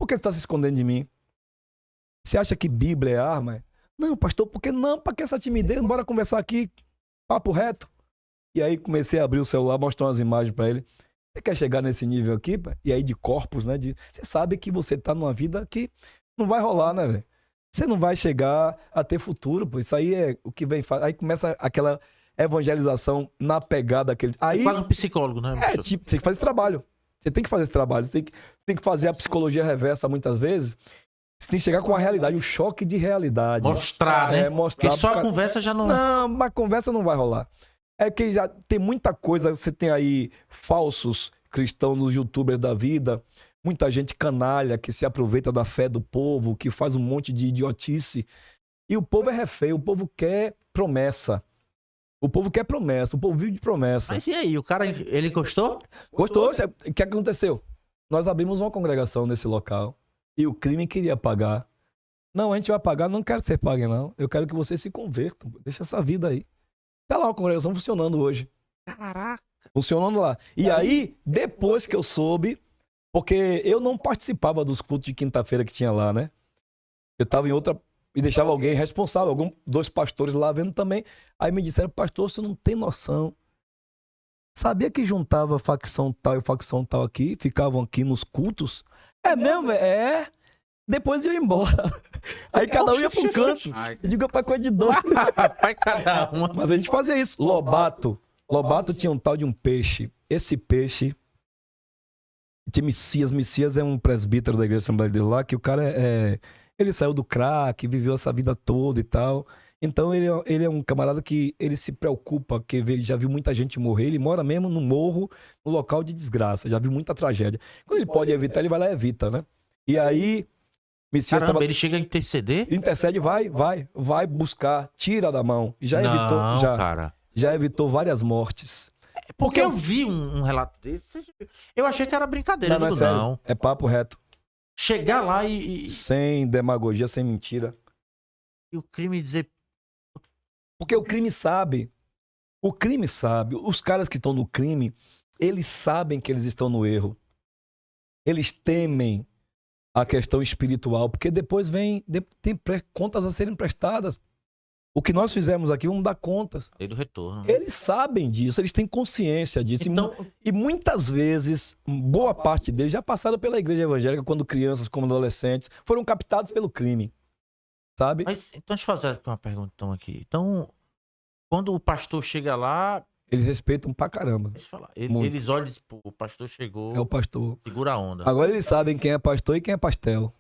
que você está se escondendo de mim? Você acha que Bíblia é arma? Não, pastor, por que não? Para que essa timidez? Bora conversar aqui, papo reto. E aí comecei a abrir o celular, mostrar umas imagens para ele. Você quer chegar nesse nível aqui? E aí de corpos, né? Você sabe que você tá numa vida que não vai rolar, né, velho? Você não vai chegar a ter futuro, pô. Isso aí é o que vem... Aí começa aquela evangelização na pegada daquele... Aí, É quase um psicólogo, né? é, tipo, você tem que fazer esse trabalho. Você tem que fazer esse trabalho. Você tem que fazer a psicologia reversa muitas vezes. Você tem que chegar com a realidade, o choque de realidade. Mostrar, né? Mostrar. Porque só a conversa já não... Não, mas a conversa não vai rolar. É que já tem muita coisa, você tem aí falsos cristãos nos youtubers da vida, muita gente canalha que se aproveita da fé do povo, que faz um monte de idiotice. E o povo é refém, o povo quer promessa. O povo quer promessa, o povo vive de promessa. Mas e aí, o cara, ele gostou? Gostou? O que aconteceu? Nós abrimos uma congregação nesse local e o crime queria pagar. Não, a gente vai pagar, não quero que você pague, não. Eu quero que vocês se convertam. Deixa essa vida aí. Tá lá a congregação funcionando hoje. Caraca. Funcionando lá. E aí, depois que eu soube, porque eu não participava dos cultos de quinta-feira que tinha lá, né? Eu tava em outra e deixava alguém responsável, dois pastores lá vendo também. Aí me disseram, pastor, você não tem noção. Sabia que juntava facção tal e facção tal aqui, ficavam aqui nos cultos? É mesmo, velho? É. Depois eu ia embora. Aí cada um ia pro canto. Eu digo, pai, coisa de doido. Pai, cada uma. Mas a gente fazia isso. Lobato tinha um tal de um peixe. Esse peixe tinha Messias. Messias é um presbítero da igreja Assembleia de Deus lá, que o cara ele saiu do crack, viveu essa vida toda e tal. Então ele é um camarada que ele se preocupa, que já viu muita gente morrer. Ele mora mesmo no morro, no local de desgraça. Já viu muita tragédia. Quando ele pode evitar, ele vai lá e evita, né? E aí... Messias Caramba, ele chega a interceder? Intercede, vai buscar, tira da mão. Já evitou, cara. já evitou várias mortes. Porque eu vi um relato desse, eu achei que era brincadeira, Não, não, é sério, não. é papo reto. Chegar lá Sem demagogia, sem mentira. E o crime dizer... Porque o crime sabe, os caras que estão no crime, eles sabem que eles estão no erro. Eles temem a questão espiritual, porque depois tem contas a serem prestadas. O que nós fizemos aqui, vamos dar contas. Lei do retorno. Eles sabem disso, eles têm consciência disso. Então... E muitas vezes, boa parte deles já passaram pela igreja evangélica quando crianças, como adolescentes, foram captados pelo crime. Sabe? Mas, então, deixa eu fazer aqui uma pergunta então, aqui. Então, quando o pastor chega lá... Eles respeitam pra caramba. Deixa eu falar. Eles olham e dizem, pô, o pastor chegou... É o pastor. Segura a onda. Agora eles sabem quem é pastor e quem é pastel.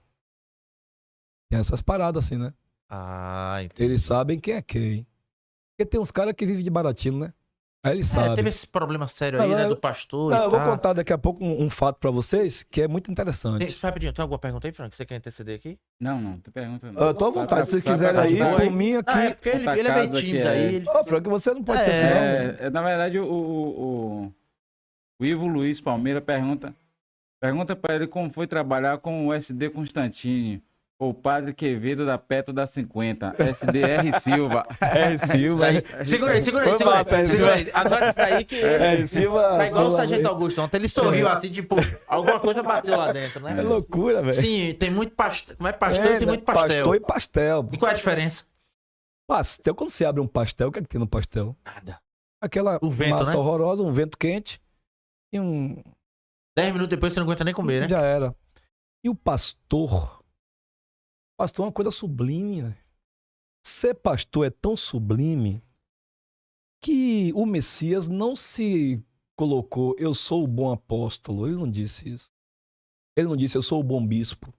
Tem essas paradas assim, né? Ah, entendi. Eles sabem quem é quem. Porque tem uns caras que vivem de baratinho, né? Aí eles sabem. Teve esse problema sério aí, né, do pastor eu vou contar daqui a pouco um fato pra vocês que é muito interessante. Rapidinho, tem alguma pergunta aí, Frank? Você quer interceder aqui? Não tem pergunta não. Eu tô à vontade, se vocês quiserem aí, por mim aqui. É porque ele é bem tímido aí. Ô, Frank, você não pode ser assim, não. Na verdade, o Ivo Luiz Palmeira pergunta pra ele como foi trabalhar com o SD Constantini. O padre Quevedo da Petro da 50, SDR Silva. R. Silva. Segura aí. Agora isso daí que R. Silva. Tá igual o Sargento Augusto. Ontem ele sorriu assim, tipo, alguma coisa bateu lá dentro, né? É loucura, velho. Sim, tem muito pastel. Como é pastel, tem muito pastel. Pastel e pastel. E qual é a diferença? Pastel, quando você abre um pastel, o que é que tem no pastel? Nada. Aquela O vento, massa né? horrorosa, um vento quente e 10 minutos depois você não aguenta nem comer, né? Já era. E o pastor? Pastor é uma coisa sublime, né? Ser pastor é tão sublime que o Messias não se colocou, eu sou o bom apóstolo. Ele não disse isso. Ele não disse, eu sou o bom bispo.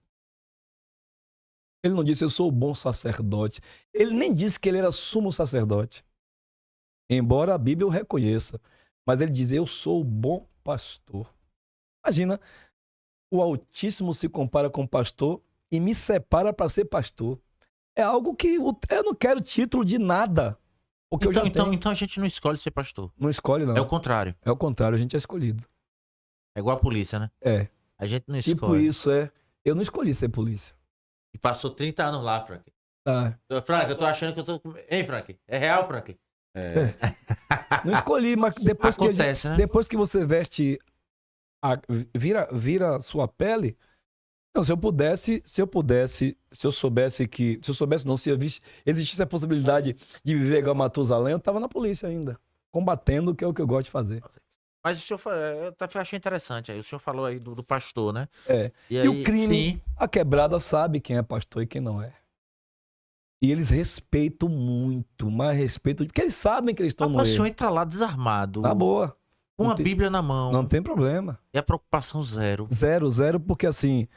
Ele não disse, eu sou o bom sacerdote. Ele nem disse que ele era sumo sacerdote. Embora a Bíblia o reconheça. Mas ele diz, eu sou o bom pastor. Imagina, o Altíssimo se compara com o pastor e me separa para ser pastor. É algo que eu não quero título de nada. Porque eu já tenho. Então a gente não escolhe ser pastor. Não escolhe, não. É o contrário. É o contrário, a gente é escolhido. É igual a polícia, né? É. A gente não Tipo escolhe. isso, eu não escolhi ser polícia. E passou 30 anos lá, Frank. Ah. Frank, eu tô achando que eu tô... Ei, Frank, é real, Frank? Não escolhi, mas depois Acontece, que né? depois que você veste, vira sua pele, Não, se eu soubesse não, se existisse a possibilidade de viver igual Matusalém, eu tava na polícia ainda, combatendo, que é o que eu gosto de fazer. Mas o senhor, eu até achei interessante aí. O senhor falou aí do pastor, né? É. E E o aí, crime, sim. a quebrada sabe quem é pastor e quem não é. E eles respeitam muito, mas respeitam, porque eles sabem que eles estão no Rapaz, o senhor erro. entra lá desarmado, Na boa. com Não a tem, Bíblia na não mão, tem problema. e a preocupação zero. Zero, porque assim,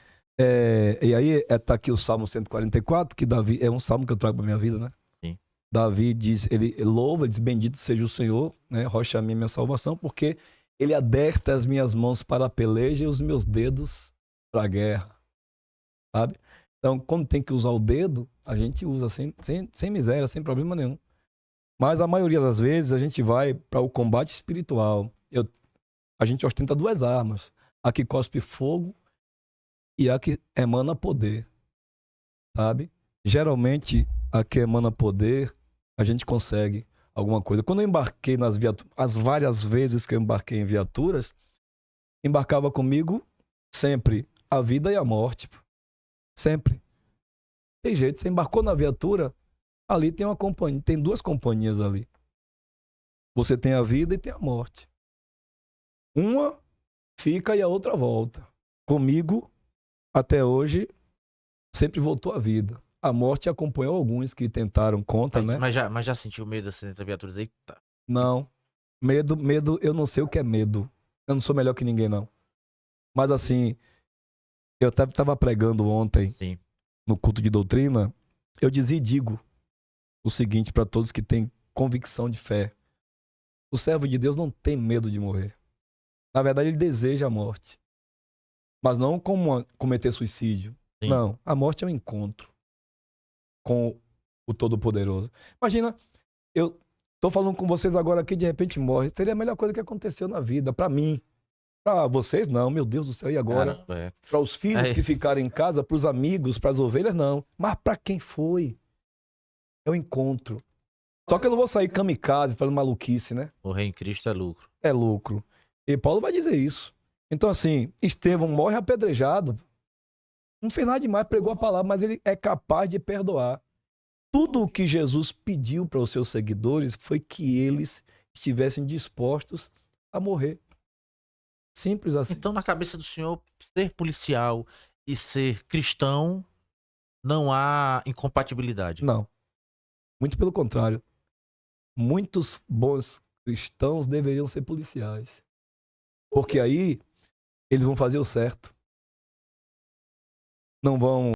e aí tá aqui o Salmo 144, que Davi, é um salmo que eu trago pra minha vida, né? Sim. Davi diz, ele louva, ele diz, bendito seja o Senhor, né? Rocha minha, minha salvação, porque ele adestra as minhas mãos para a peleja e os meus dedos para a guerra, sabe? Então, quando tem que usar o dedo, a gente usa sem miséria, sem problema nenhum. Mas a maioria das vezes a gente vai para o combate espiritual. A gente ostenta duas armas, a que cospe fogo e a que emana poder, sabe? Geralmente, a que emana poder, a gente consegue alguma coisa. Quando eu embarquei nas viaturas, as várias vezes que eu embarquei em viaturas, embarcava comigo sempre a vida e a morte. Sempre. Tem jeito, você embarcou na viatura, ali tem uma companhia, tem duas companhias ali. Você tem a vida e tem a morte. Uma fica e a outra volta. Comigo, até hoje, sempre voltou a vida. A morte acompanhou alguns que tentaram contra, né? Mas já sentiu medo assim entre viaturas? Eita. Não. Medo, eu não sei o que é medo. Eu não sou melhor que ninguém, não. Mas assim, eu estava pregando ontem, Sim. no culto de doutrina, eu dizia e digo o seguinte para todos que têm convicção de fé. O servo de Deus não tem medo de morrer. Na verdade, ele deseja a morte. Mas não como cometer suicídio. Sim. Não, a morte é um encontro com o Todo-Poderoso. Imagina, eu tô falando com vocês agora aqui, de repente morre. Seria a melhor coisa que aconteceu na vida, para mim. Para vocês, não, meu Deus do céu, e agora? Cara, Para os filhos que ficarem em casa, para os amigos, para as ovelhas, não. Mas para quem foi? É o encontro. Só que eu não vou sair kamikaze falando maluquice, né? Morrer em Cristo é lucro. É lucro. E Paulo vai dizer isso. Então, assim, Estevão morre apedrejado. Não fez nada demais, pregou a palavra, mas ele é capaz de perdoar. Tudo o que Jesus pediu para os seus seguidores foi que eles estivessem dispostos a morrer. Simples assim. Então, na cabeça do senhor, ser policial e ser cristão, não há incompatibilidade. Não. Muito pelo contrário. Muitos bons cristãos deveriam ser policiais. Porque aí eles vão fazer o certo. Não vão